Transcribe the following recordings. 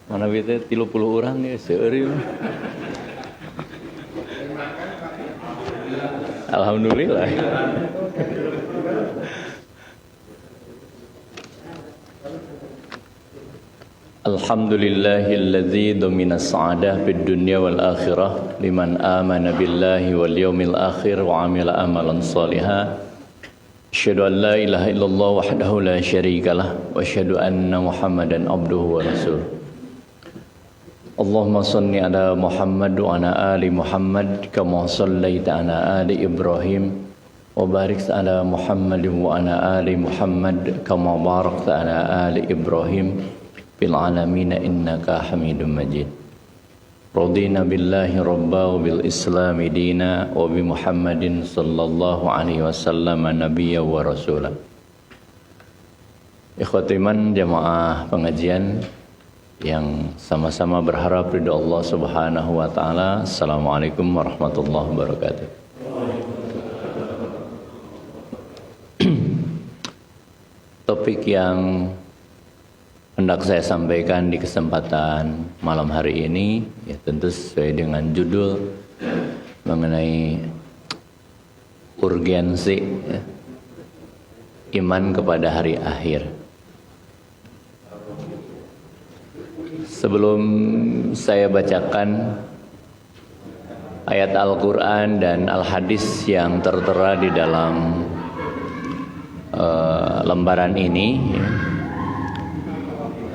Mana kita 30 orang ya sehari. Alhamdulillah. Alhamdulillahilladzi domina sa'adah fid dunya wal akhirah liman amana billahi wal yawmil akhir wa amila amalan salihah. Asyhadu an la ilaha illallah wahdahu la syarikalah wa asyhadu anna Muhammadan abduhu wa rasuluh. Allahumma salli ala Muhammad wa ala ali Muhammad kama sallaita ala ali Ibrahim wa barik ala Muhammad wa ala ali Muhammad kama barakta ala ali Ibrahim fil alamin innaka Hamidum Majid. Radina billahi rabba wa bil islami dina wa bi Muhammadin sallallahu alaihi wasallam nabiyya wa rasulah. Ikhwatiman jamaah pengajian yang sama-sama berharap ridha Allah Subhanahu wa taala. Assalamualaikum warahmatullahi wabarakatuh. Topik yang hendak saya sampaikan di kesempatan malam hari ini ya tentu sesuai dengan judul mengenai urgensi ya, iman kepada hari akhir. Sebelum saya bacakan ayat Al-Quran dan Al-Hadis yang tertera di dalam lembaran ini.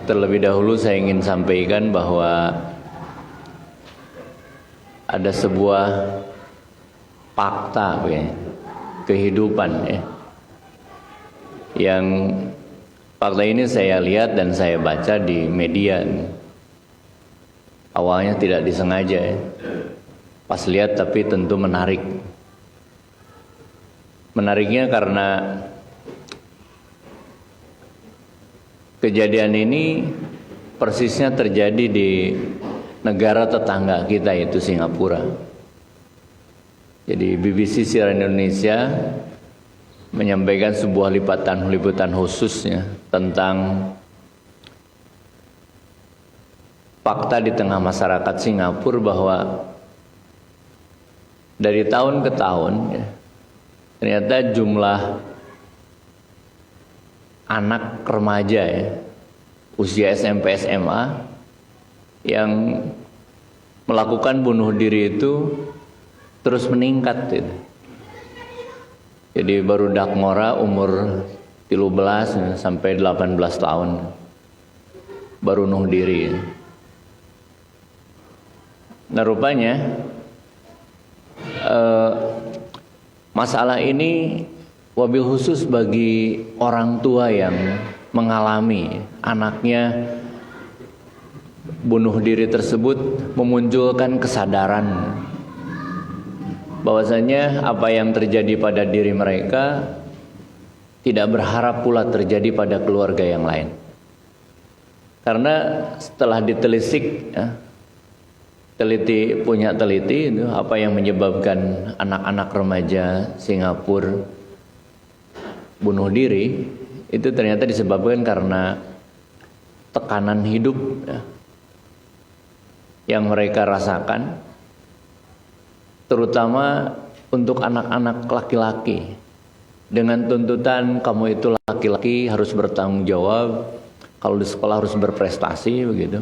Terlebih dahulu saya ingin sampaikan bahwa ada sebuah fakta kehidupan yang fakta ini saya lihat dan saya baca di media. Awalnya tidak disengaja pas lihat, tapi tentu menarik. Menariknya karena kejadian ini persisnya terjadi di negara tetangga kita, yaitu Singapura. Jadi BBC siaran Indonesia menyampaikan sebuah liputan khususnya tentang fakta di tengah masyarakat Singapura bahwa dari tahun ke tahun ternyata jumlah anak remaja usia SMP SMA yang melakukan bunuh diri itu terus meningkat. Jadi baru Dakmora umur 13 sampai 18 tahun baru bunuh diri. Nah, rupanya masalah ini wabil khusus bagi orang tua yang mengalami anaknya bunuh diri tersebut memunculkan kesadaran bahwasanya apa yang terjadi pada diri mereka tidak berharap pula terjadi pada keluarga yang lain. Karena setelah ditelisik teliti itu apa yang menyebabkan anak-anak remaja Singapura bunuh diri, itu ternyata disebabkan karena tekanan hidup yang mereka rasakan, terutama untuk anak-anak laki-laki, dengan tuntutan kamu itu laki-laki harus bertanggung jawab, kalau di sekolah harus berprestasi, begitu.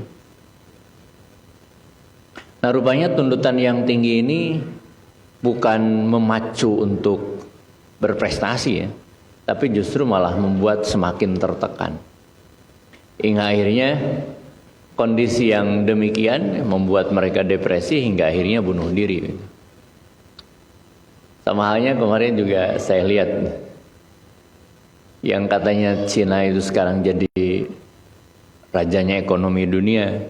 Nah, rupanya tuntutan yang tinggi ini bukan memacu untuk berprestasi tapi justru malah membuat semakin tertekan. Hingga akhirnya kondisi yang demikian membuat mereka depresi hingga akhirnya bunuh diri. Sama halnya kemarin juga saya lihat yang katanya Cina itu sekarang jadi rajanya ekonomi dunia,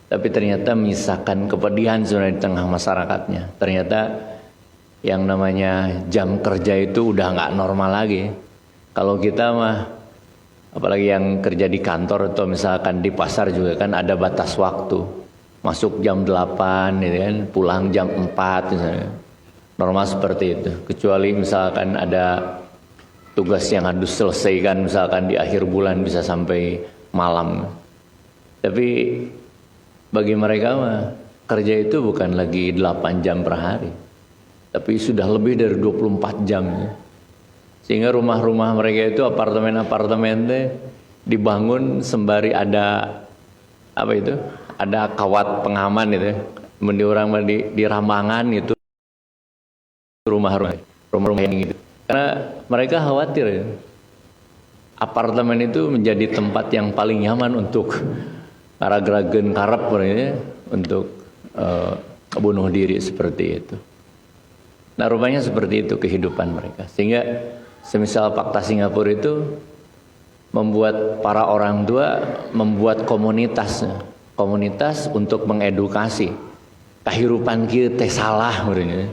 tapi ternyata menyisakan kepedihan sebenarnya di tengah masyarakatnya. Ternyata yang namanya jam kerja itu udah nggak normal lagi. Kalau kita mah, apalagi yang kerja di kantor atau misalkan di pasar juga kan ada batas waktu. Masuk jam 8 gitu kan, pulang jam 4 misalnya. Normal seperti itu. Kecuali misalkan ada tugas yang harus selesaikan misalkan di akhir bulan bisa sampai malam. Tapi bagi mereka mah kerja itu bukan lagi 8 jam per hari, tapi sudah lebih dari 24 jam. Sehingga rumah-rumah mereka itu apartemen-apartemen dibangun sembari ada apa itu? Ada kawat pengaman itu. Di orang di Rambangan itu rumah-rumah yang gitu. Karena mereka khawatir apartemen itu menjadi tempat yang paling nyaman untuk para geragen karep untuk bunuh diri seperti itu. Nah, rupanya seperti itu kehidupan mereka. Sehingga semisal fakta Singapura itu membuat para orang tua membuat komunitas untuk mengedukasi kahirupan kieu teh salah meureun.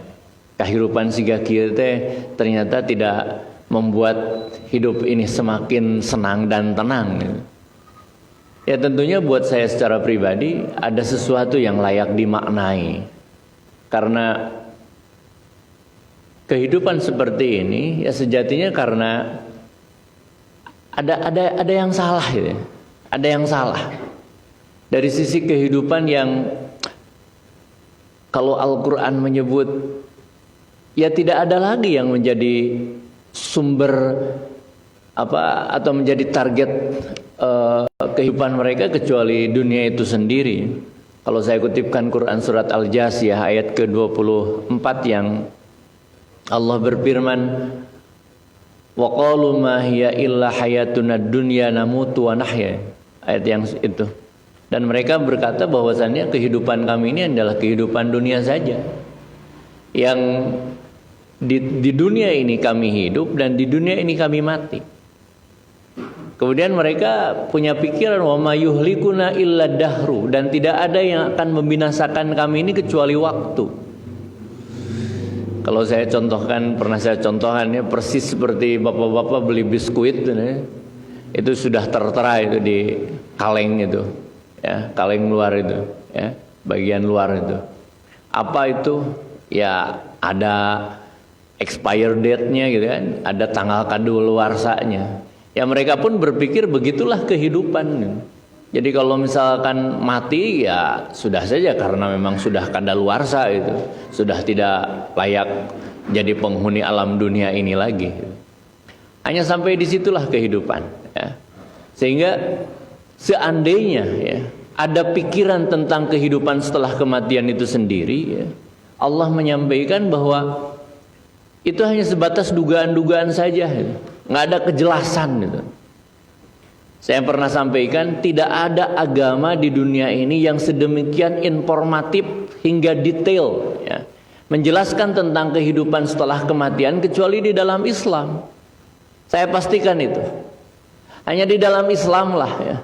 Kahirupan siga kieu teh ternyata tidak membuat hidup ini semakin senang dan tenang. Ya, tentunya buat saya secara pribadi ada sesuatu yang layak dimaknai. Karena kehidupan seperti ini ya sejatinya karena ada yang salah gitu. Ada yang salah. Dari sisi kehidupan yang kalau Al-Qur'an menyebut ya tidak ada lagi yang menjadi sumber atau menjadi target kehidupan mereka kecuali dunia itu sendiri. Kalau saya kutipkan Quran surat Al-Jasiyah ayat ke-24 yang Allah berfirman, Wa qalu ma hiya illa hayatuna dunya namutu wa nahya. Ayat yang itu. Dan mereka berkata bahwasannya kehidupan kami ini adalah kehidupan dunia saja. Yang di dunia ini kami hidup dan di dunia ini kami mati. Kemudian mereka punya pikiran wa ma yuhlikuna illa dahru, dan tidak ada yang akan membinasakan kami ini kecuali waktu. Kalau saya contohkan, pernah saya contohkan ya, persis seperti bapak-bapak beli biskuit ya. Itu sudah tertera itu di kaleng itu ya, kaleng luar itu ya, bagian luar itu. Apa itu? Ya ada expire date-nya gitu kan, ada tanggal kadaluarsanya. Ya mereka pun berpikir begitulah kehidupan. Jadi kalau misalkan mati ya sudah saja, karena memang sudah kadaluarsa itu, sudah tidak layak jadi penghuni alam dunia ini lagi. Hanya sampai disitulah kehidupan. Ya. Sehingga seandainya ya ada pikiran tentang kehidupan setelah kematian itu sendiri, ya, Allah menyampaikan bahwa itu hanya sebatas dugaan-dugaan saja, gitu. Nggak ada kejelasan gitu. Saya pernah sampaikan, tidak ada agama di dunia ini yang sedemikian informatif hingga detail ya, menjelaskan tentang kehidupan setelah kematian kecuali di dalam Islam. Saya pastikan itu. Hanya di dalam Islam lah ya,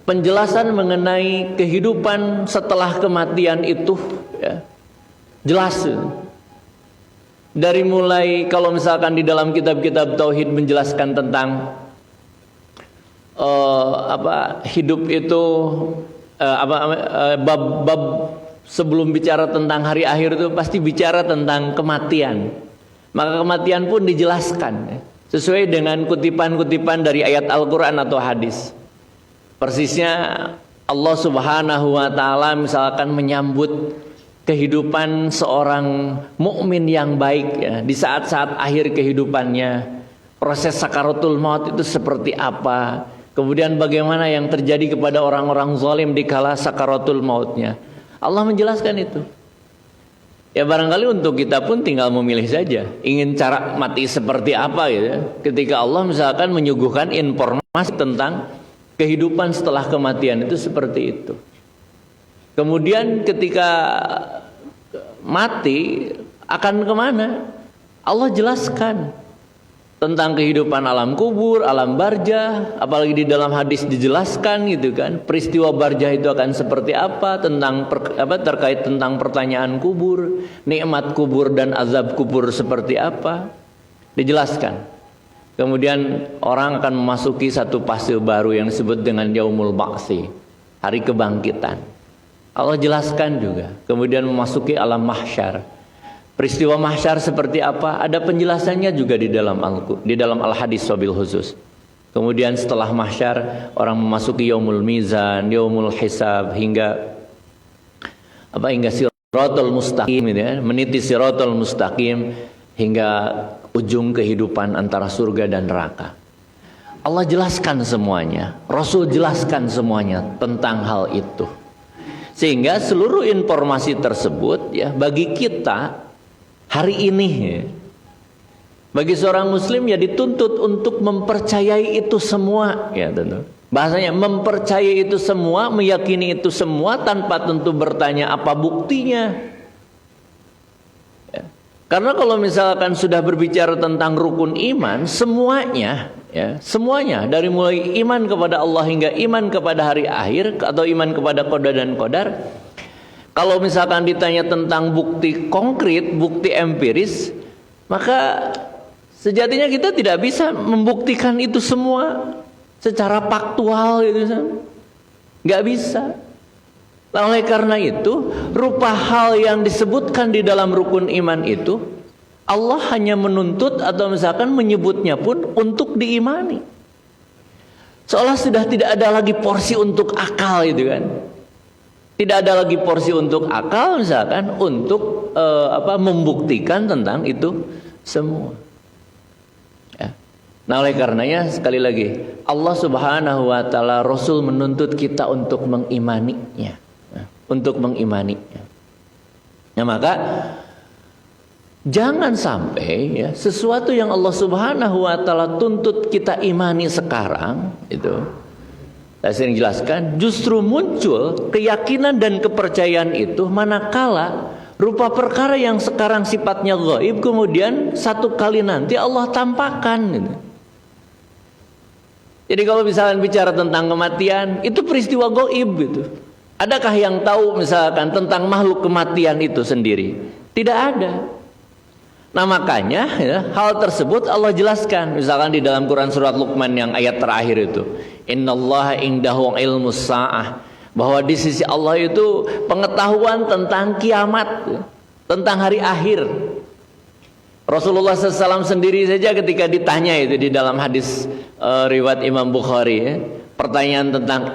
penjelasan mengenai kehidupan setelah kematian itu ya, jelas. Dari mulai kalau misalkan di dalam kitab-kitab tauhid menjelaskan tentang hidup itu bab sebelum bicara tentang hari akhir itu pasti bicara tentang kematian. Maka kematian pun dijelaskan sesuai dengan kutipan-kutipan dari ayat Al-Qur'an atau hadis. Persisnya Allah Subhanahu wa taala misalkan menyambut kehidupan seorang mukmin yang baik ya, di saat-saat akhir kehidupannya, proses sakaratul maut itu seperti apa, kemudian bagaimana yang terjadi kepada orang-orang zalim di kala sakaratul mautnya. Allah menjelaskan itu. Ya barangkali untuk kita pun tinggal memilih saja ingin cara mati seperti apa gitu ya. Ketika Allah misalkan menyuguhkan informasi tentang kehidupan setelah kematian itu seperti itu. Kemudian ketika mati akan kemana? Allah jelaskan tentang kehidupan alam kubur, alam barzah, apalagi di dalam hadis dijelaskan gitu kan, peristiwa barzah itu akan seperti apa, tentang terkait tentang pertanyaan kubur, nikmat kubur dan azab kubur seperti apa, dijelaskan. Kemudian orang akan memasuki satu fase baru yang disebut dengan yaumul ba'si, hari kebangkitan. Allah jelaskan juga. Kemudian memasuki alam mahsyar. Peristiwa mahsyar seperti apa? Ada penjelasannya juga di dalam al-hadis wabil khusus. Kemudian setelah mahsyar orang memasuki yaumul mizan, yaumul hisab hingga siratal mustaqim gitu ya, meniti siratal mustaqim hingga ujung kehidupan antara surga dan neraka. Allah jelaskan semuanya, Rasul jelaskan semuanya tentang hal itu. Sehingga seluruh informasi tersebut ya bagi kita hari ini ya, bagi seorang muslim ya dituntut untuk mempercayai itu semua ya tentu. Bahasanya mempercayai itu semua, meyakini itu semua tanpa tentu bertanya apa buktinya. Ya. Karena kalau misalkan sudah berbicara tentang rukun iman, semuanya ya, semuanya dari mulai iman kepada Allah hingga iman kepada hari akhir atau iman kepada qada dan qadar. Kalau misalkan ditanya tentang bukti konkret, bukti empiris, maka sejatinya kita tidak bisa membuktikan itu semua secara faktual gitu, nggak bisa. Nah, oleh karena itu, rupa hal yang disebutkan di dalam rukun iman itu, Allah hanya menuntut atau misalkan menyebutnya pun untuk diimani. Seolah sudah tidak ada lagi porsi untuk akal itu kan. Tidak ada lagi porsi untuk akal misalkan untuk membuktikan tentang itu semua. Ya. Nah, oleh karenanya sekali lagi Allah Subhanahu wa taala, Rasul menuntut kita untuk mengimaninya. Untuk mengimaninya. Nah, maka Jangan sampai ya sesuatu yang Allah Subhanahu wa taala tuntut kita imani sekarang itu, saya sering jelaskan, justru muncul keyakinan dan kepercayaan itu manakala rupa perkara yang sekarang sifatnya gaib kemudian satu kali nanti Allah tampakkan gitu. Jadi kalau misalkan bicara tentang kematian, itu peristiwa gaib gitu. Adakah yang tahu misalkan tentang makhluk kematian itu sendiri? Tidak ada. Nah makanya ya, hal tersebut Allah jelaskan misalkan di dalam Quran surat Luqman yang ayat terakhir itu, innallaha indahu ilmus sa'ah, bahwa di sisi Allah itu pengetahuan tentang kiamat, tentang hari akhir. Rasulullah SAW sendiri saja ketika ditanya itu di dalam hadis riwayat Imam Bukhari ya, pertanyaan tentang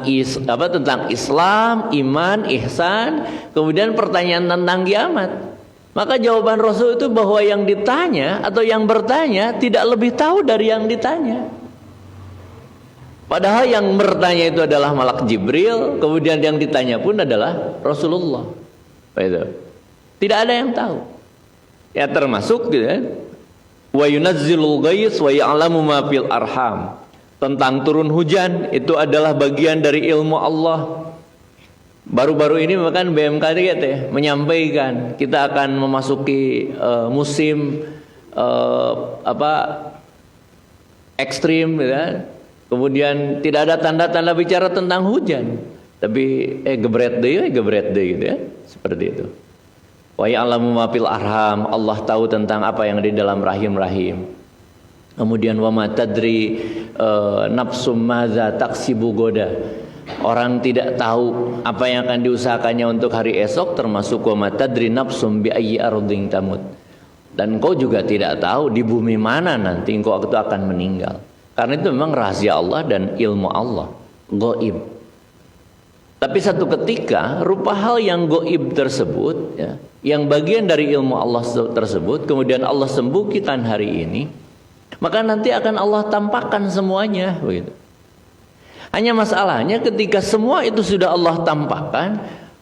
tentang Islam, iman, ihsan, kemudian pertanyaan tentang kiamat. Maka jawaban Rasul itu bahwa yang ditanya atau yang bertanya tidak lebih tahu dari yang ditanya. Padahal yang bertanya itu adalah malak Jibril, kemudian yang ditanya pun adalah Rasulullah. Itu. Tidak ada yang tahu. Ya termasuk gitu ya. Wa yunazzilul ghais wa ya'lamu ma fil arham. Tentang turun hujan itu adalah bagian dari ilmu Allah. Baru-baru ini bahkan BMKG ya, menyampaikan kita akan memasuki musim ekstrim ya. Kemudian tidak ada tanda-tanda bicara tentang hujan. Tapi gebret deh gitu ya. Seperti itu. Wa ya'lamu ma fil arham, Allah tahu tentang apa yang di dalam rahim-rahim. Kemudian wa ma tadri nafsum madza taksibu goda. Orang tidak tahu apa yang akan diusahakannya untuk hari esok, termasuk wa ma tadri nafsum bi ayyi ardhin tamut. Dan engkau juga tidak tahu di bumi mana nanti engkau itu akan meninggal. Karena itu memang rahasia Allah dan ilmu Allah, gaib. Tapi satu ketika rupa hal yang gaib tersebut ya, yang bagian dari ilmu Allah tersebut kemudian Allah sembuhkan hari ini, maka nanti akan Allah tampakkan semuanya begitu. Hanya masalahnya ketika semua itu sudah Allah tampakkan,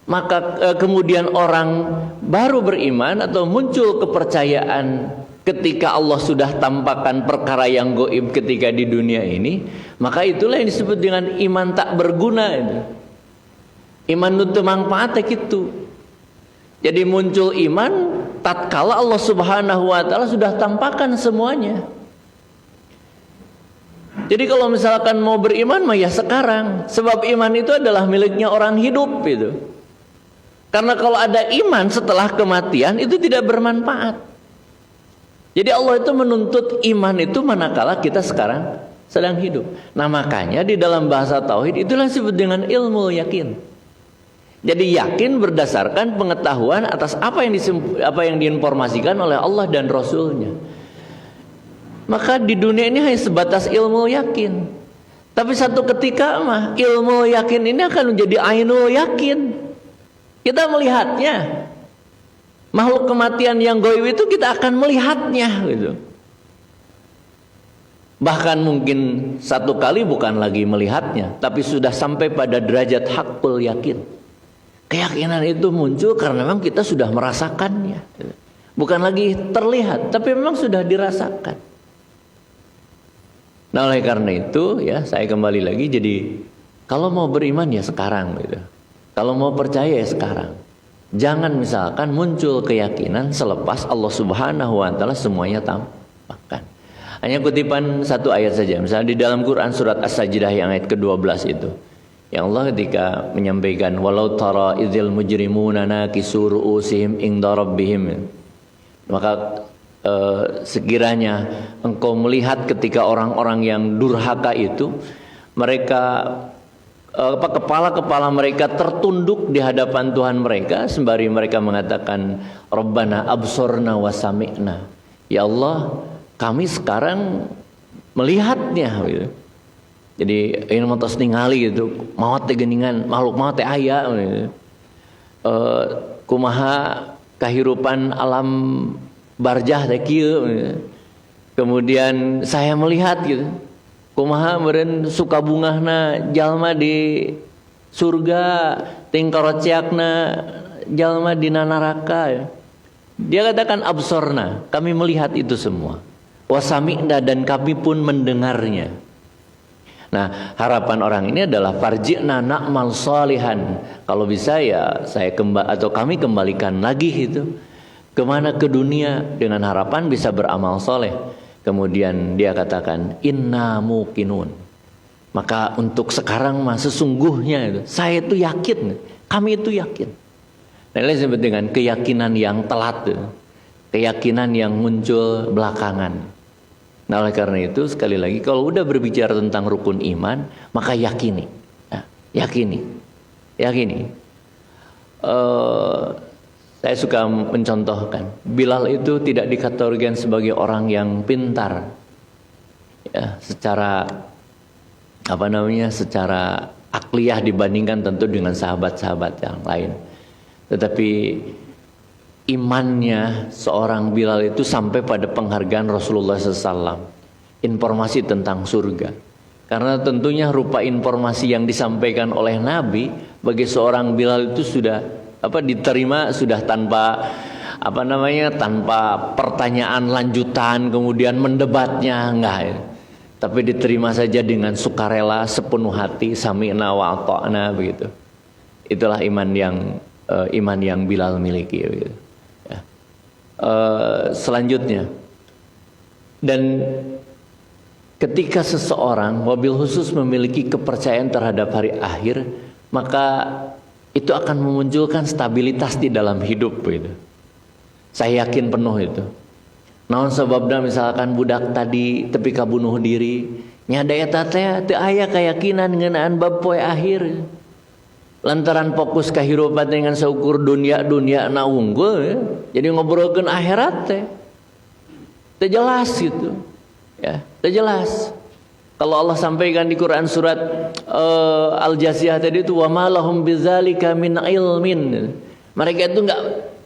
maka kemudian orang baru beriman atau muncul kepercayaan ketika Allah sudah tampakkan perkara yang gaib ketika di dunia ini, maka itulah yang disebut dengan iman tak berguna itu. Iman nutu manfaat gitu. Jadi muncul iman tatkala Allah Subhanahu wa taala sudah tampakkan semuanya. Jadi kalau misalkan mau beriman mah ya sekarang, sebab iman itu adalah miliknya orang hidup itu. Karena kalau ada iman setelah kematian itu tidak bermanfaat. Jadi Allah itu menuntut iman itu manakala kita sekarang sedang hidup. Nah makanya di dalam bahasa tauhid itulah disebut dengan ilmu yakin. Jadi yakin berdasarkan pengetahuan atas apa yang diinformasikan oleh Allah dan Rasulnya. Maka di dunia ini hanya sebatas ilmu yakin. Tapi satu ketika mah ilmu yakin ini akan menjadi ainul yakin. Kita melihatnya. Makhluk kematian yang gaib itu kita akan melihatnya gitu. Bahkan mungkin satu kali bukan lagi melihatnya, tapi sudah sampai pada derajat hakul yakin. Keyakinan itu muncul karena memang kita sudah merasakannya. Bukan lagi terlihat, tapi memang sudah dirasakan. Nah oleh karena itu ya saya kembali lagi, jadi kalau mau beriman ya sekarang gitu. Kalau mau percaya ya sekarang. Jangan misalkan muncul keyakinan selepas Allah Subhanahu wa taala semuanya tampakkan. Hanya kutipan satu ayat saja, misalnya di dalam Quran surat As-Sajdah yang ayat ke-12 itu. Yang Allah ketika menyampaikan walau tara idzil mujrimuna nakisu ru'usihim inda rabbihim. Maka sekiranya engkau melihat ketika orang-orang yang durhaka itu mereka kepala-kepala mereka tertunduk di hadapan Tuhan mereka sembari mereka mengatakan Rabbana absorna wa sami'na. Ya Allah, kami sekarang melihatnya gitu. Jadi ini matos ningali gitu, maot teh geuningan, makhluk maot teh aya gitu. Kumaha kahirupan alam barjah teh kieu. Kemudian saya melihat gitu. Kumaha meureun suka bungahna jalma di surga, ting karociakna jalma di neraka. Dia katakan absorna, kami melihat itu semua. Wasami'na, dan kami pun mendengarnya. Nah, harapan orang ini adalah farji'na na'mal salihan. Kalau bisa ya kami kembalikan lagi itu kemana, ke dunia, dengan harapan bisa beramal soleh. Kemudian dia katakan inna muqinun. Maka untuk sekarang mah sesungguhnya itu, saya itu yakin, kami itu yakin. Nah, ini disebut dengan keyakinan yang telat, keyakinan yang muncul belakangan. Nah, oleh karena itu sekali lagi kalau udah berbicara tentang rukun iman, maka yakini, yakini. Saya suka mencontohkan, Bilal itu tidak dikategorikan sebagai orang yang pintar, ya, secara secara akliyah dibandingkan tentu dengan sahabat-sahabat yang lain. Tetapi imannya seorang Bilal itu sampai pada penghargaan Rasulullah SAW, informasi tentang surga. Karena tentunya rupa informasi yang disampaikan oleh Nabi bagi seorang Bilal itu sudah diterima, sudah tanpa tanpa pertanyaan lanjutan kemudian mendebatnya, enggak ya. Tapi diterima saja dengan sukarela, sepenuh hati, sami'na wa ata'na, begitu. Itulah iman yang Bilal miliki, begitu. Ya. Selanjutnya, dan ketika seseorang wabil khusus memiliki kepercayaan terhadap hari akhir, maka itu akan memunculkan stabilitas di dalam hidup, begitu. Saya yakin penuh itu. Naon sebabna misalkan budak tadi tepi ka bunuh diri, nya eta teh teu aya keyakinan ngeunaan bab poe akhir. Lantaran fokus ka hirupan dengan seukur dunia na unggul, ya. Jadi ngobrolkeun akhirat teh teu jelas gitu. Ya, teu jelas. Kalau Allah sampaikan di Quran surat Al-Jasiyah tadi itu wa ma lahum bidzalika min ilmin. Mereka itu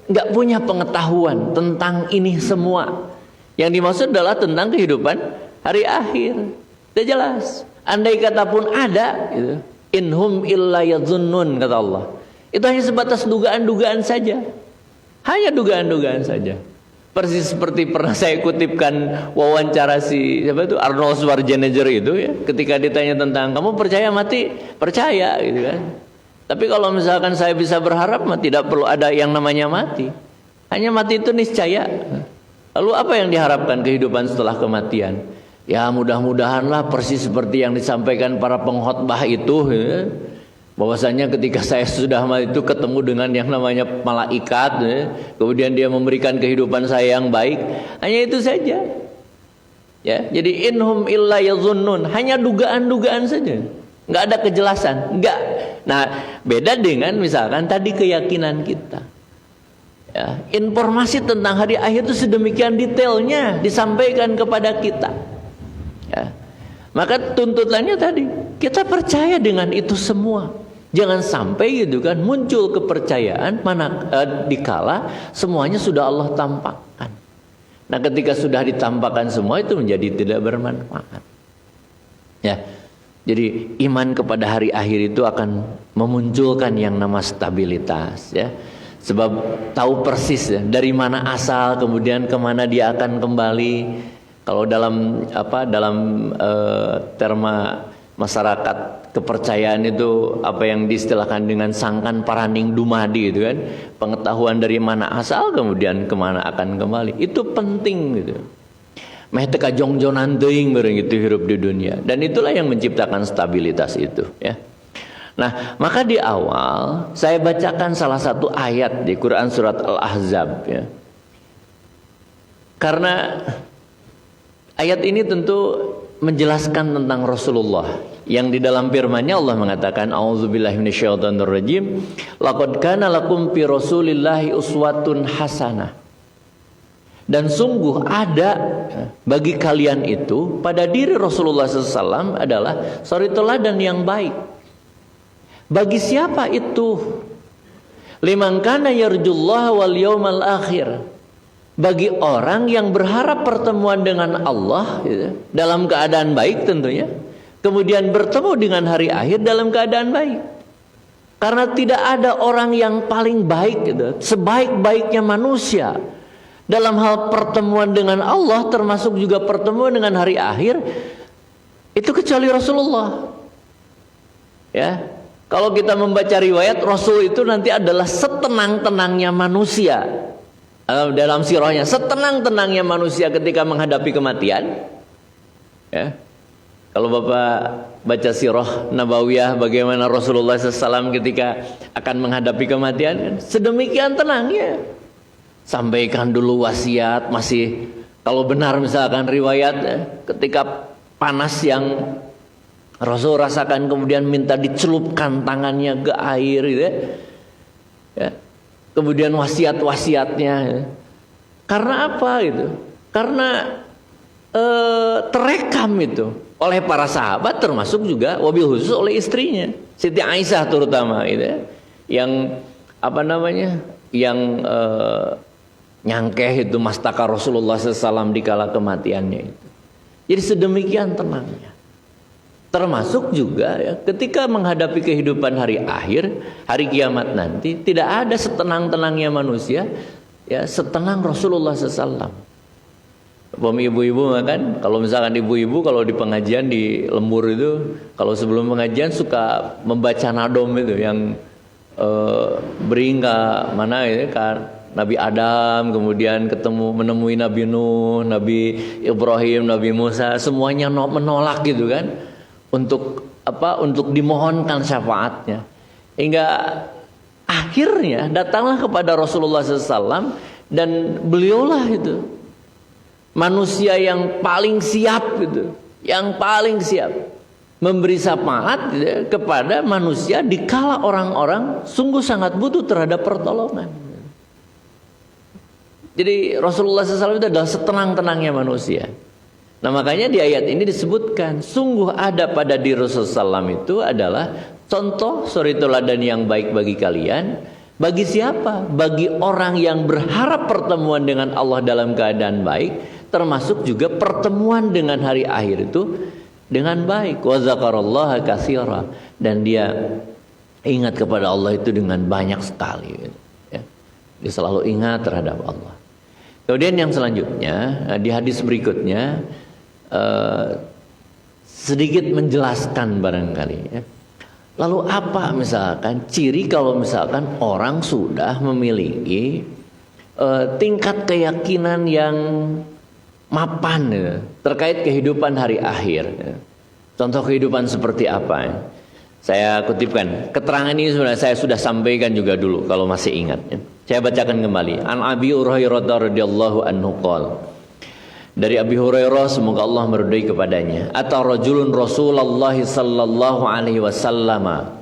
enggak punya pengetahuan tentang ini semua. Yang dimaksud adalah tentang kehidupan hari akhir. Tidak jelas. Andai kata pun ada, gitu. Inhum illa yadzunnun, kata Allah. Itu hanya sebatas dugaan-dugaan saja. Hanya dugaan-dugaan saja. Persis seperti pernah saya kutipkan wawancara Arnold Schwarzenegger itu, ya. Ketika ditanya tentang kamu percaya mati, percaya, gitu kan. Tapi kalau misalkan saya bisa berharap, tidak perlu ada yang namanya mati. Hanya mati itu niscaya. Lalu apa yang diharapkan kehidupan setelah kematian? Ya mudah-mudahanlah persis seperti yang disampaikan para pengkhotbah itu, ya. Bahwasanya ketika saya sudah mati itu ketemu dengan yang namanya malaikat, ya. Kemudian dia memberikan kehidupan saya yang baik. Hanya itu saja. Ya, jadi inhum illa yazunnun, hanya dugaan-dugaan saja. Enggak ada kejelasan, enggak. Nah, beda dengan misalkan tadi keyakinan kita. Ya, informasi tentang hari akhir itu sedemikian detailnya disampaikan kepada kita. Ya. Maka tuntutannya tadi, kita percaya dengan itu semua. Jangan sampai gitu kan muncul kepercayaan dikala semuanya sudah Allah tampakkan. Nah, ketika sudah ditampakkan semua itu menjadi tidak bermanfaat. Ya. Jadi iman kepada hari akhir itu akan memunculkan yang nama stabilitas, ya. Sebab tahu persis, ya, dari mana asal, kemudian kemana dia akan kembali. Kalau dalam terma masyarakat kepercayaan itu apa yang diistilahkan dengan sangkan paraning dumadi, itu kan, pengetahuan dari mana asal kemudian kemana akan kembali. Itu penting, gitu. Meh teka jongjonan teuing bareng itu hirup di dunia, dan itulah yang menciptakan stabilitas itu, ya. Nah, maka di awal saya bacakan salah satu ayat di Quran surat Al-Ahzab, ya. Karena ayat ini tentu menjelaskan tentang Rasulullah yang di dalam firman-Nya Allah mengatakan a'udzubillahi minasyaitonirrajim laqad kana lakum fi rasulillahi uswatun hasanah. Dan sungguh ada bagi kalian itu pada diri Rasulullah SAW adalah suri teladan yang baik. Bagi siapa itu? Liman kana yarjullaha wal yawmal akhir. Bagi orang yang berharap pertemuan dengan Allah, gitu, dalam keadaan baik tentunya. Kemudian bertemu dengan hari akhir dalam keadaan baik. Karena tidak ada orang yang paling baik, gitu, sebaik-baiknya manusia dalam hal pertemuan dengan Allah, termasuk juga pertemuan dengan hari akhir, itu kecuali Rasulullah. Ya, kalau kita membaca riwayat, Rasul itu nanti adalah setenang-tenangnya manusia. Dalam sirahnya, setenang-tenangnya manusia ketika menghadapi kematian. Ya, kalau Bapak baca sirah Nabawiyah bagaimana Rasulullah SAW ketika akan menghadapi kematian, sedemikian tenangnya. Sampaikan dulu wasiat, masih kalau benar misalkan riwayat, ketika panas yang Rasul rasakan kemudian minta dicelupkan tangannya ke air gitu ya. Ya. Kemudian wasiat-wasiatnya. Ya. Karena apa itu? Karena terekam itu oleh para sahabat, termasuk juga wabil khusus oleh istrinya Siti Aisyah terutama gitu ya. Yang apa namanya? Yang nyangkeh itu mastaka Rasulullah SAW di kala kematiannya itu. Jadi sedemikian tenangnya. Termasuk juga ya, ketika menghadapi kehidupan hari akhir, hari kiamat nanti, tidak ada setenang-tenangnya manusia ya setenang Rasulullah SAW. Ibu-ibu kan, kalau misalkan ibu-ibu kalau di pengajian di lembur itu, kalau sebelum pengajian suka membaca nadom itu yang beringka mana ya kan, Nabi Adam, kemudian menemui Nabi Nuh, Nabi Ibrahim, Nabi Musa, semuanya menolak gitu kan, untuk apa? Untuk dimohonkan syafaatnya. Hingga akhirnya datanglah kepada Rasulullah SAW dan beliaulah itu manusia yang paling siap gitu, yang paling siap memberi syafaat gitu, kepada manusia dikala orang-orang sungguh sangat butuh terhadap pertolongan. Jadi Rasulullah SAW itu adalah setenang-tenangnya manusia. Nah makanya di ayat ini disebutkan sungguh ada pada diri Rasulullah SAW itu adalah contoh suri teladan yang baik bagi kalian. Bagi siapa? Bagi orang yang berharap pertemuan dengan Allah dalam keadaan baik, termasuk juga pertemuan dengan hari akhir itu dengan baik. Wa dzakarallaha katsira, dan dia ingat kepada Allah itu dengan banyak sekali ya. Dia selalu ingat terhadap Allah. Kemudian yang selanjutnya di hadis berikutnya sedikit menjelaskan barangkali ya. Lalu apa misalkan ciri kalau misalkan orang sudah memiliki tingkat keyakinan yang mapan ya, terkait kehidupan hari akhir ya. Contoh kehidupan seperti apa ya? Saya kutipkan keterangan ini sebenarnya saya sudah sampaikan juga dulu kalau masih ingat ya. Saya bacakan kembali. An Abi Hurairah radhiyallahu anhu qol. Dari Abi Hurairah semoga Allah meridai kepadanya. Ata rajulun Rasulullah sallallahu alaihi wasallam.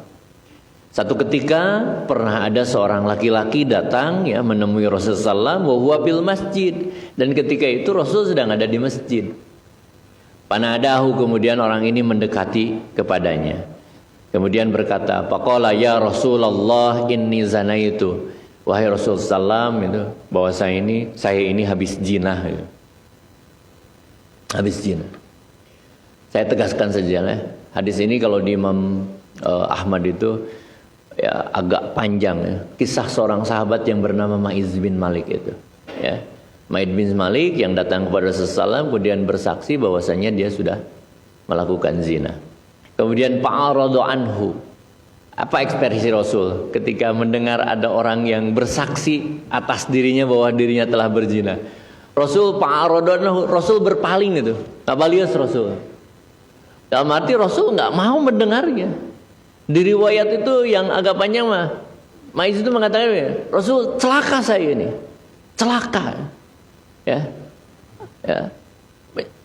Satu ketika pernah ada seorang laki-laki datang ya menemui Rasulullah wa huwa fil masjid, dan ketika itu Rasul sedang ada di masjid. Panadahu, kemudian orang ini mendekati kepadanya. Kemudian berkata, faqala ya Rasulullah inni zanaitu. Wahai Rasulullah itu bahwa saya ini habis zina gitu. Habis zina. Saya tegaskan saja ya. Hadis ini kalau di Imam Ahmad itu ya agak panjang ya. Kisah seorang sahabat yang bernama Ma'iz bin Malik itu ya. Ma'iz bin Malik yang datang kepada Rasulullah kemudian bersaksi bahwasanya dia sudah melakukan zina. Kemudian fa'aradu anhu. Apa ekspresi Rasul ketika mendengar ada orang yang bersaksi atas dirinya bahwa dirinya telah berzina? Rasul fa'aradu anhu, Rasul berpaling itu. Tabalias Rasul. Dalam arti Rasul nggak mau mendengarnya. Di riwayat itu yang agak panjang mah, Ma'iz itu mengatakan ya, Rasul celaka saya ini, celaka, ya, ya.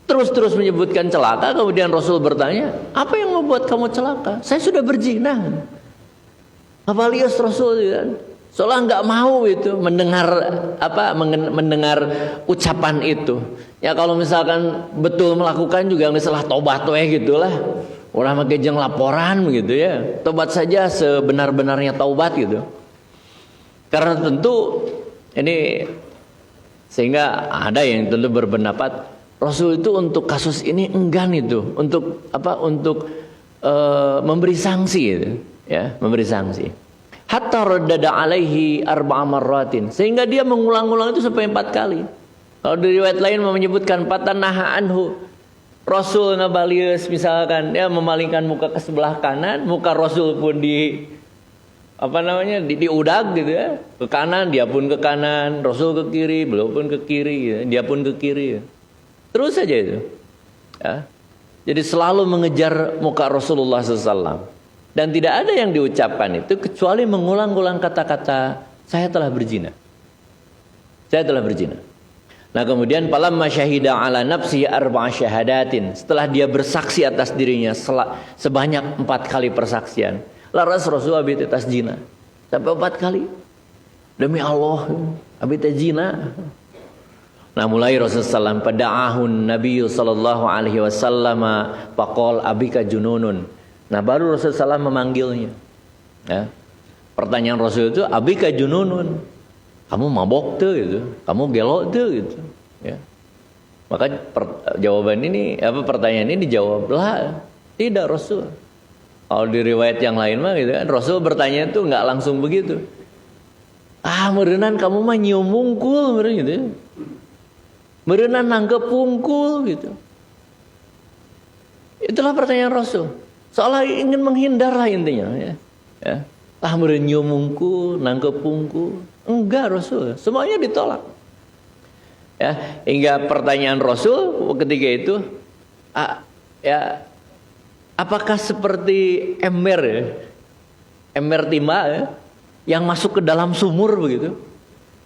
Terus menyebutkan celaka, kemudian Rasul bertanya, apa yang membuat kamu celaka? Saya sudah berzina. Apalias Rasul kan, soalnya nggak mau itu mendengar mendengar ucapan itu. Ya kalau misalkan betul melakukan juga nggak salah tobat gitulah. Orang pakai jeng laporan begitu ya. Tobat saja sebenar-benarnya taubat gitu. Karena tentu ini sehingga ada yang tentu berpendapat Rasul itu untuk kasus ini enggan itu untuk memberi sanksi gitu, ya, memberi sanksi. hatta raddada alaihi arba'a marratin, sehingga dia mengulang-ulang itu sampai 4 kali. Kalau di riwayat lain menyebutkan patanaha anhu, Rasul nabalius misalkan dia memalingkan muka ke sebelah kanan, muka Rasul pun diudag gitu ya, ke kanan, dia pun ke kanan, Rasul ke kiri, beliau pun ke kiri, ya. Dia pun ke kiri, ya. Terus saja itu, ya. Jadi selalu mengejar muka Rasulullah SAW, dan tidak ada yang diucapkan itu kecuali mengulang-ulang kata-kata saya telah berzina, saya telah berzina. Nah kemudian falamma syahida ala nafsi arba'a syahadatin, setelah dia bersaksi atas dirinya sebanyak 4 kali persaksian, laras Rasul abi tetas zina sampai 4 kali, demi Allah abi teh zina. Nah mulai Rasulullah SAW pada'ahun Nabi sallallahu alaihi wasallam faqol abika jununun. Nah baru Rasulullah SAW memanggilnya, ya. Pertanyaan Rasul itu abika jununun, kamu mabok tuh gitu, kamu gelok tuh gitu, ya. Maka jawaban ini, pertanyaan ini dijawablah tidak Rasul. Kalau di riwayat yang lain mah gitu kan, Rasul bertanya itu nggak langsung begitu. Merenan kamu mah nyium mungkul gitu, merenan nangkep pungkul gitu. Itulah pertanyaan Rasul. Seolah ingin menghindar lah intinya, ya. Meren nyium mungkul, nangkep pungkul. Enggak Rasul, semuanya ditolak. Ya, hingga pertanyaan Rasul ketika itu, apakah seperti ember, ya? Ember timba, ya? Yang masuk ke dalam sumur begitu?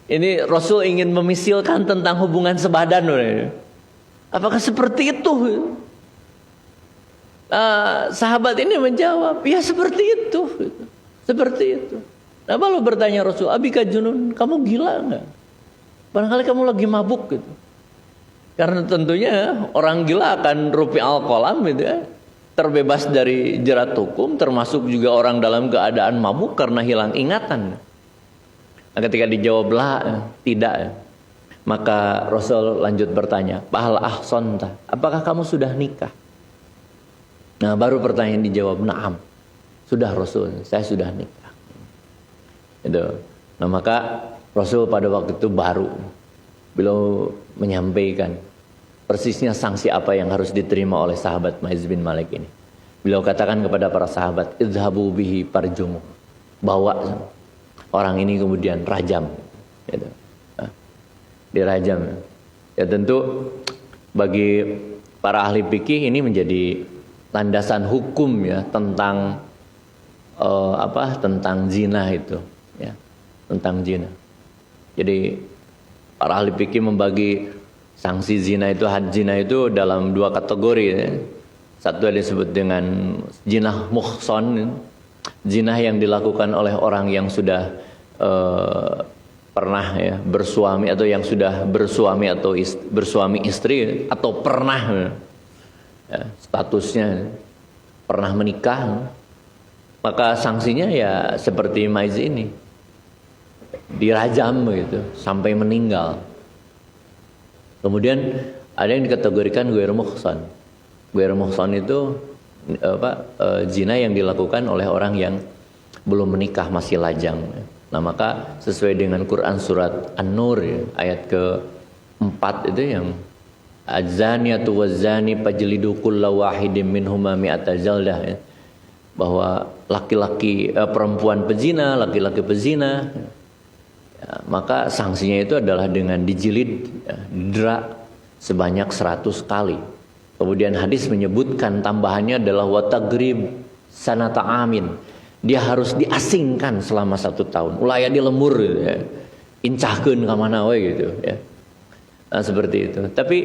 Ini Rasul ingin memisilkan tentang hubungan sebadan, ya? Apakah seperti itu? Sahabat ini menjawab, ya seperti itu, seperti itu. Nah lalu bertanya Rasul, abika junun, kamu gila enggak? Barangkali kamu lagi mabuk gitu. Karena tentunya orang gila akan rufi al-qalam gitu ya, terbebas dari jerat hukum, termasuk juga orang dalam keadaan mabuk karena hilang ingatan. Nah, ketika dijawablah tidak, maka Rasul lanjut bertanya, Pahal ahsanta, apakah kamu sudah nikah? Nah baru pertanyaan dijawab, na'am, sudah Rasul, saya sudah nikah. Itu. Nah maka Rasul pada waktu itu baru beliau menyampaikan persisnya sanksi apa yang harus diterima oleh sahabat Maiz bin Malik ini. Beliau katakan kepada para sahabat, idhabu bihi parjumu, bawa orang ini kemudian rajam, gitu. Nah, dirajam. Ya tentu bagi para ahli fikih ini menjadi landasan hukum ya tentang tentang zina itu. Ya, tentang zina. Jadi para ahli fikih membagi sanksi zina itu, had zina itu dalam 2 kategori, ya. Satu yang disebut dengan zina muhson, zina yang dilakukan oleh orang yang sudah pernah ya bersuami atau yang sudah bersuami atau bersuami istri atau pernah ya, statusnya pernah menikah, maka sanksinya ya seperti Maiz ini, dirajam begitu sampai meninggal. Kemudian ada yang dikategorikan ghairu muhsan. Ghairu muhsan itu zina yang dilakukan oleh orang yang belum menikah, masih lajang. Nah maka sesuai dengan Quran surat An-Nur ya, ayat ke-4 itu yang az-zaniyatu waz-zani fajlidu kulla wahidin minhuma mi'ata jaldah, ya. Bahwa laki-laki perempuan pezina, laki-laki pezina, ya, maka sanksinya itu adalah dengan dijilid, ya, didera sebanyak 100 kali. Kemudian hadis menyebutkan tambahannya adalah watagrib sanata amin, dia harus diasingkan selama 1 tahun, ulaya dilemur gitu, ya. Incahkeun ka mana we gitu ya. Nah, seperti itu. Tapi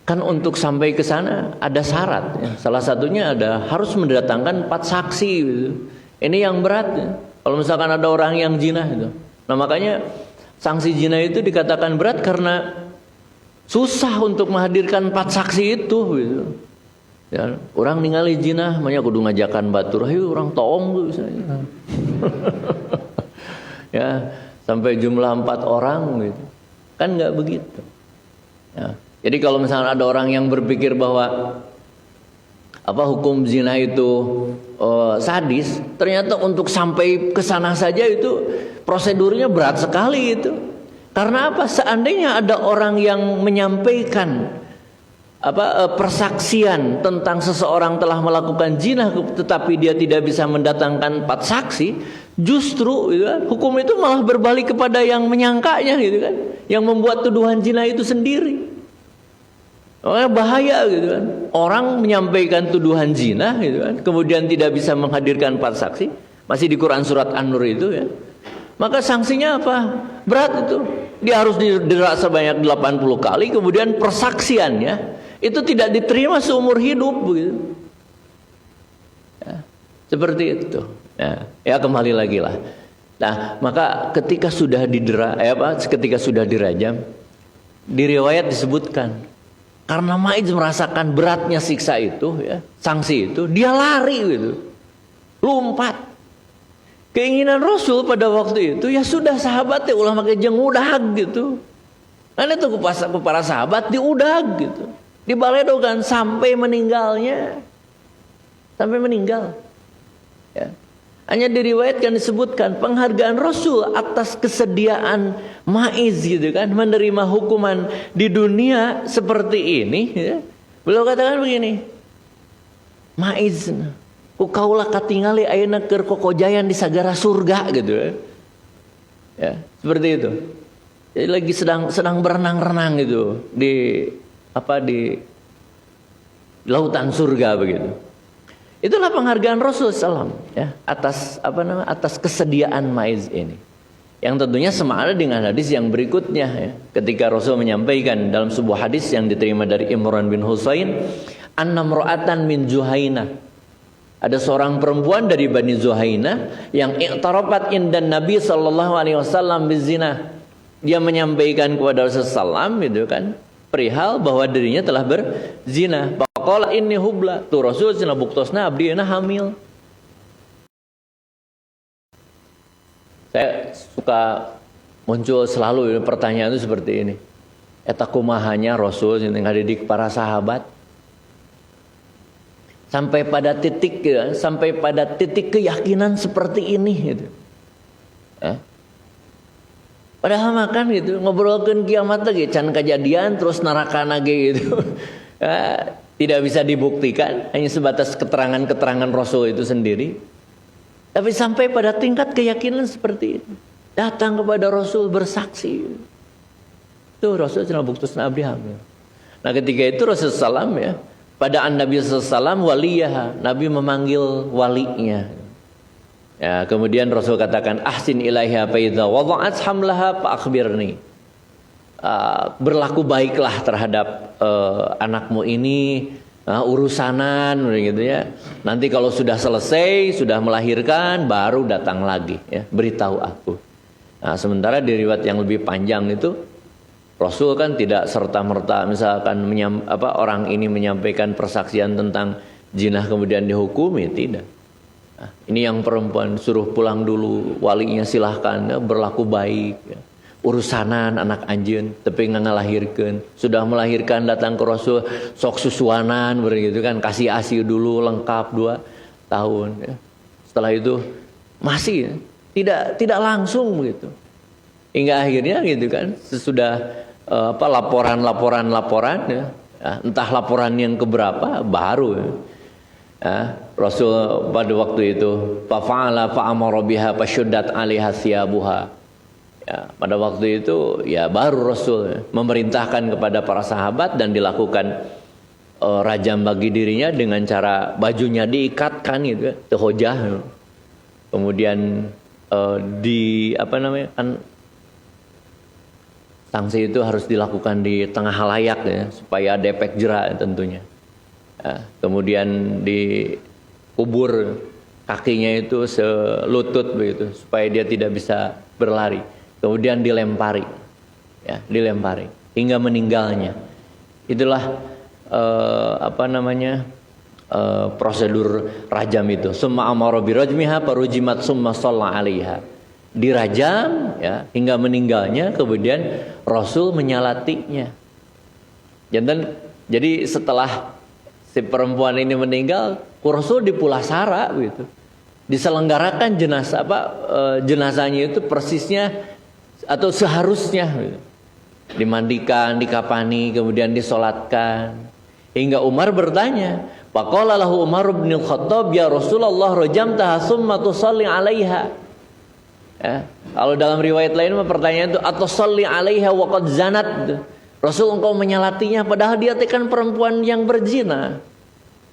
kan untuk sampai ke sana ada syarat, ya. Salah satunya ada harus mendatangkan 4 saksi gitu. Ini yang berat, ya. Kalau misalkan ada orang yang zina gitu. Nah makanya sanksi zina itu dikatakan berat karena susah untuk menghadirkan 4 saksi itu gitu. Ya, orang ningali zina manya kudu ngajakan batur, ayo orang toong tuh misalnya. Ya, sampai jumlah 4 orang gitu. Kan nggak begitu. Ya. Jadi kalau misalnya ada orang yang berpikir bahwa hukum zina itu sadis, ternyata untuk sampai ke sana saja itu prosedurnya berat sekali itu. Karena apa? Seandainya ada orang yang menyampaikan persaksian tentang seseorang telah melakukan zina tetapi dia tidak bisa mendatangkan 4 saksi, justru gitu kan, hukum itu malah berbalik kepada yang menyangkanya gitu kan, yang membuat tuduhan zina itu sendiri. Bahaya gitu kan. Orang menyampaikan tuduhan zina gitu kan, kemudian tidak bisa menghadirkan 4 saksi, masih di Quran surat An-Nur itu ya. Maka sanksinya apa? Berat itu. Dia harus didera sebanyak 80 kali, kemudian persaksiannya itu tidak diterima seumur hidup begitu. Ya, seperti itu. Ya kembali lagi lah. Nah, maka ketika sudah didera, ketika sudah dirajam, di riwayat disebutkan karena Maiz merasakan beratnya siksa itu, ya, sanksi itu, dia lari gitu, lompat. Keinginan Rasul pada waktu itu ya sudah sahabatnya ulah pakai jengudag gitu. Karena itu ke para sahabat diudag gitu, dibaledokan sampai meninggalnya, sampai meninggal. Ya. Hanya diriwayatkan disebutkan penghargaan Rasul atas kesediaan Maiz gitu kan, menerima hukuman di dunia seperti ini. Ya. Beliau katakan begini, Maiz, ku kaulah katingali ayeuna keur kokojayan di sagara surga gitu ya. Seperti itu. Jadi lagi sedang berenang-renang gitu di lautan surga begitu. Itulah penghargaan Rasul SAW ya, atas kesediaan Maiz ini. Yang tentunya semakna dengan hadis yang berikutnya ya. Ketika Rasul menyampaikan dalam sebuah hadis yang diterima dari Imran bin Husain, anna mra'atan min Juhaina. Ada seorang perempuan dari Bani Zuhaina yang i'tarafat indan Nabi sallallahu alaihi wasallam bizina. Dia menyampaikan kepada Rasulullah SAW gitu kan, perihal bahwa dirinya telah berzina. Faqala inni hubla. Tu Rasul cenah buktosna abdi na hamil. Saya suka muncul selalu pertanyaan itu seperti ini. Eta kumahanya Rasul yang ngadidik para sahabat sampai pada titik keyakinan seperti ini gitu. Padahal makan gitu ngobrolkeun kiamat lagi can kejadian terus neraka lagi gitu. Tidak bisa dibuktikan, hanya sebatas keterangan-keterangan Rasul itu sendiri. Tapi sampai pada tingkat keyakinan seperti itu, datang kepada Rasul bersaksi. Tuh Rasul cenah buktusna abdi hamil. Nah ketika itu Rasulullah SAW ya, pada Nabi SAW waliyah, Nabi memanggil walinya. Ya, kemudian Rasul katakan ahsin ilaiha fa idza wada'at hamlaha fa akhbirni. Berlaku baiklah terhadap anakmu ini, urusanan gitu ya. Nanti kalau sudah selesai, sudah melahirkan baru datang lagi ya, beritahu aku. Nah, sementara di riwayat yang lebih panjang itu Rasul kan tidak serta-merta misalkan orang ini menyampaikan persaksian tentang zina kemudian dihukumi, tidak. Nah, ini yang perempuan suruh pulang dulu, walinya silahkan ya, berlaku baik ya. Urusanan anak anjeun tapi ngalahirkeun, sudah melahirkan datang ke Rasul sok susuanan begitu kan, kasih ASI dulu lengkap 2 tahun ya. Setelah itu masih ya, tidak langsung begitu. Hingga akhirnya gitu kan sesudah laporan ya, entah laporan yang keberapa baru ya, Rasul pada waktu itu fa'ala fa'amara biha fasyuddat 'alaiha thiyabuha ya, pada waktu itu ya baru Rasul memerintahkan kepada para sahabat dan dilakukan rajam bagi dirinya dengan cara bajunya diikatkan gitu ya, tehojah. Kemudian sanksi itu harus dilakukan di tengah halayak ya, supaya ada efek jerak tentunya. Ya, kemudian dikubur kakinya itu selutut begitu supaya dia tidak bisa berlari. Kemudian dilempari, ya, dilempari hingga meninggalnya. Itulah prosedur rajam itu. Summa amara bi rajmiha farujimat summa shalla 'alaiha. Dirajam ya hingga meninggalnya, kemudian Rasul menyalatinya. Jadi setelah si perempuan ini meninggal, Rasul di Pulasara gitu. Diselenggarakan jenazahnya itu persisnya atau seharusnya gitu. Dimandikan, dikapani, kemudian disolatkan. Hingga Umar bertanya, faqala lahu Umar bin Khattab, ya Rasulullah rajamtaha summa tusalli 'alaiha. Ya, kalau dalam riwayat lain pertanyaan itu atau salli 'alaiha wa qad zanat. Rasul, engkau menyalatinya padahal dia kan perempuan yang berzina.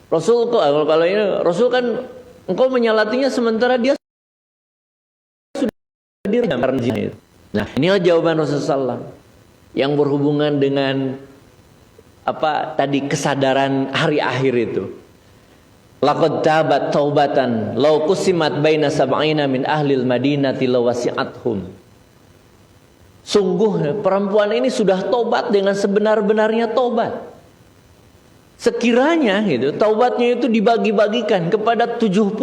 Rasul kalau ini Rasul kan engkau menyalatinya sementara dia sudah dirjam karena zina itu. Nah, inilah jawaban Rasulullah yang berhubungan dengan apa tadi, kesadaran hari akhir itu. Laqad tabat taubatan law qusimat baina sab'ina min ahlil madinati lawasi'athum. Sungguh perempuan ini sudah tobat dengan sebenar-benarnya tobat. Sekiranya gitu, taubatnya itu dibagi-bagikan kepada 70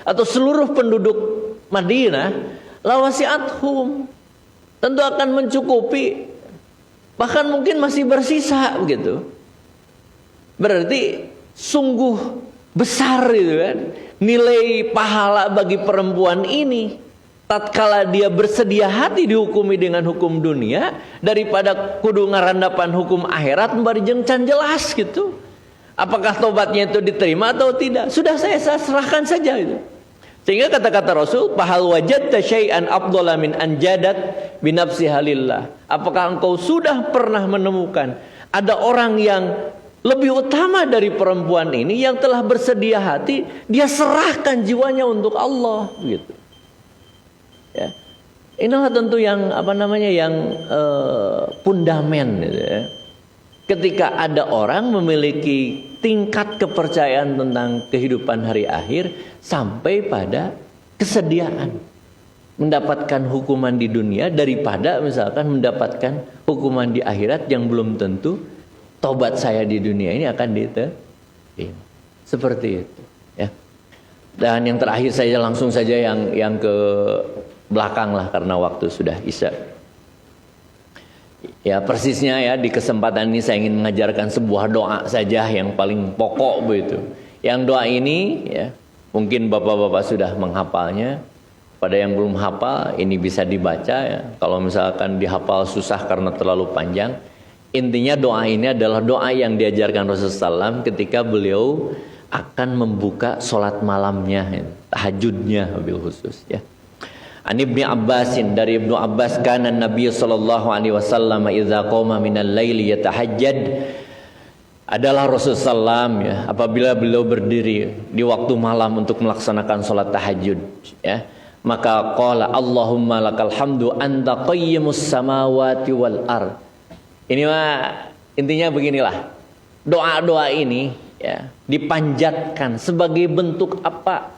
atau seluruh penduduk Madinah, lawasi'athum, tentu akan mencukupi, bahkan mungkin masih bersisa gitu. Berarti sungguh besar itu kan nilai pahala bagi perempuan ini tatkala dia bersedia hati dihukumi dengan hukum dunia daripada kudu ngarandapan hukum akhirat barjeng can jelas gitu. Apakah tobatnya itu diterima atau tidak? Sudah saya serahkan saja itu. Sehingga kata-kata Rasul, "Fahal wajadta syai'an afdhala min anjadat bi nafsiha lillah." Apakah engkau sudah pernah menemukan ada orang yang lebih utama dari perempuan ini yang telah bersedia hati, dia serahkan jiwanya untuk Allah gitu. Ya. Inilah tentu yang fundamen gitu ya. Ketika ada orang memiliki tingkat kepercayaan tentang kehidupan hari akhir sampai pada kesediaan mendapatkan hukuman di dunia daripada misalkan mendapatkan hukuman di akhirat yang belum tentu tobat saya di dunia ini akan diterima. Seperti itu ya. Dan yang terakhir saya langsung saja yang ke belakang lah karena waktu sudah isya. Ya persisnya ya di kesempatan ini saya ingin mengajarkan sebuah doa saja yang paling pokok begitu. Yang doa ini ya mungkin bapak-bapak sudah menghafalnya. Pada yang belum hafal ini bisa dibaca ya. Kalau misalkan dihafal susah karena terlalu panjang. Intinya doa ini adalah doa yang diajarkan Rasulullah SAW ketika beliau akan membuka sholat malamnya, tahajudnya wabil khusus ya. An Ibnu Abbasin, dari Ibnu Abbas, kana Nabi sallallahu alaihi wasallam idza qama minal laili yatahajjad. Adalah Rasulullah SAW ya, apabila beliau berdiri di waktu malam untuk melaksanakan sholat tahajud ya, maka qala Allahumma lakal hamdu anta qayyimus samawati wal ard. Ini mah intinya beginilah. Doa-doa ini ya dipanjatkan sebagai bentuk apa?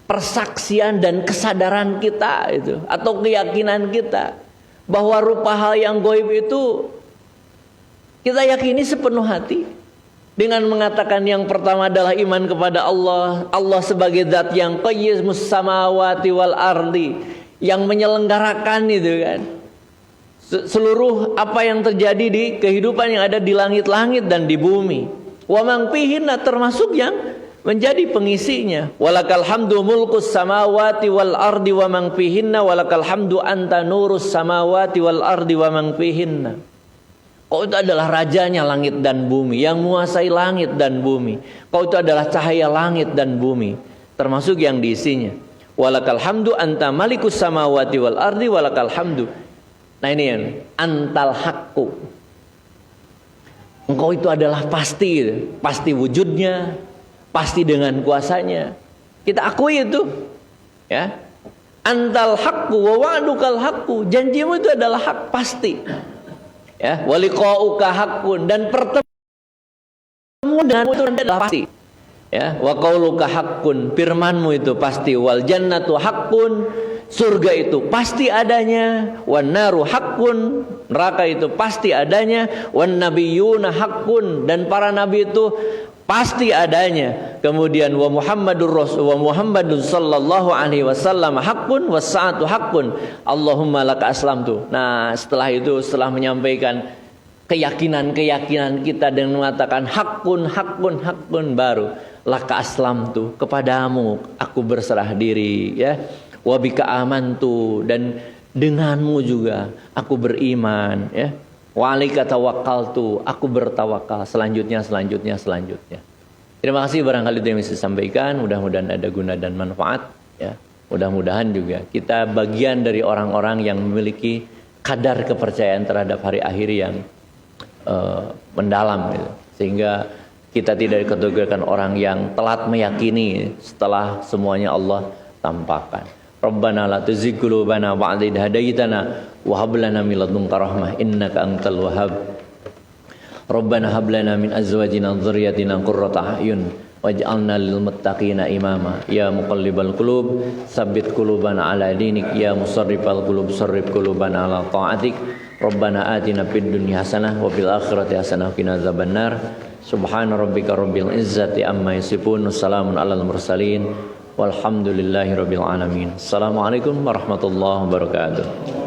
Persaksian dan kesadaran kita itu atau keyakinan kita bahwa rupa hal yang gaib itu kita yakini sepenuh hati dengan mengatakan yang pertama adalah iman kepada Allah, Allah sebagai zat yang qayyimus samawati wal ardi, yang menyelenggarakan itu kan seluruh apa yang terjadi di kehidupan yang ada di langit-langit dan di bumi. Wa man fihinna, termasuk yang menjadi pengisinya. Walakal hamdu mulkus samawati wal ardi wa man fihinna walakal hamdu anta nurus samawati wal ardi wa man fihinna. Kau itu adalah rajanya langit dan bumi, yang menguasai langit dan bumi. Kau itu adalah cahaya langit dan bumi, termasuk yang diisinya. Walakal hamdu anta malikus samawati wal ardi walakal hamdu. Nah ini yang antal haqqu. Engkau itu adalah pasti, pasti wujudnya, pasti dengan kuasanya. Kita akui itu, ya. Antal haqqu wa wa'dukal haqqu. Janjimu itu adalah hak pasti. Ya, wa liqa'uka haqqun, dan pertemuan denganmu itu adalah pasti. Ya, wa qauluka haqqun, firmanmu itu pasti. Wal jannatu haqqun, surga itu pasti adanya. Wan naru haqqun, neraka itu pasti adanya. Wan nabiyyuna haqqun, dan para nabi itu pasti adanya. Kemudian wa Muhammadur Rasul wa Muhammadun sallallahu alaihi wasallam haqqun was saatu haqqun. Allahumma laka aslamtu. Nah, setelah itu, setelah menyampaikan keyakinan-keyakinan kita dan mengatakan hakun baru laka aslamtu, kepadamu aku berserah diri, ya. Wa bika amantu, dan denganmu juga aku beriman, ya. Wa alaika tawakkaltu, aku bertawakal. Selanjutnya. Terima kasih barangkali itu yang bisa sampaikan. Mudah-mudahan ada guna dan manfaat, ya. Mudah-mudahan juga kita bagian dari orang-orang yang memiliki kadar kepercayaan terhadap hari akhir yang mendalam, gitu. Sehingga kita tidak dikategorikan orang yang telat meyakini setelah semuanya Allah tampakkan. Rabbana la tuzigh qulubana ba'da idh hadaitana wa hab lana min ladunka rahmah innaka antal wahhab. Rabbana hab lana min azwajina dzurriyyatina qurrata a'yun waj'alna lil muttaqina imama. Ya muqallibal qulub tsabbit qulubana ala dinik, ya musarrifal qulub sarrif qulubana ala ta'atik. Rabbana atina fid dunya hasanah wa fil akhirati hasanah wa qina adzabannar. Subhana rabbika rabbil izzati amma yasifun, wassalamun alal mursalin walhamdulillahi rabbil alamin. Assalamualaikum warahmatullahi wabarakatuh.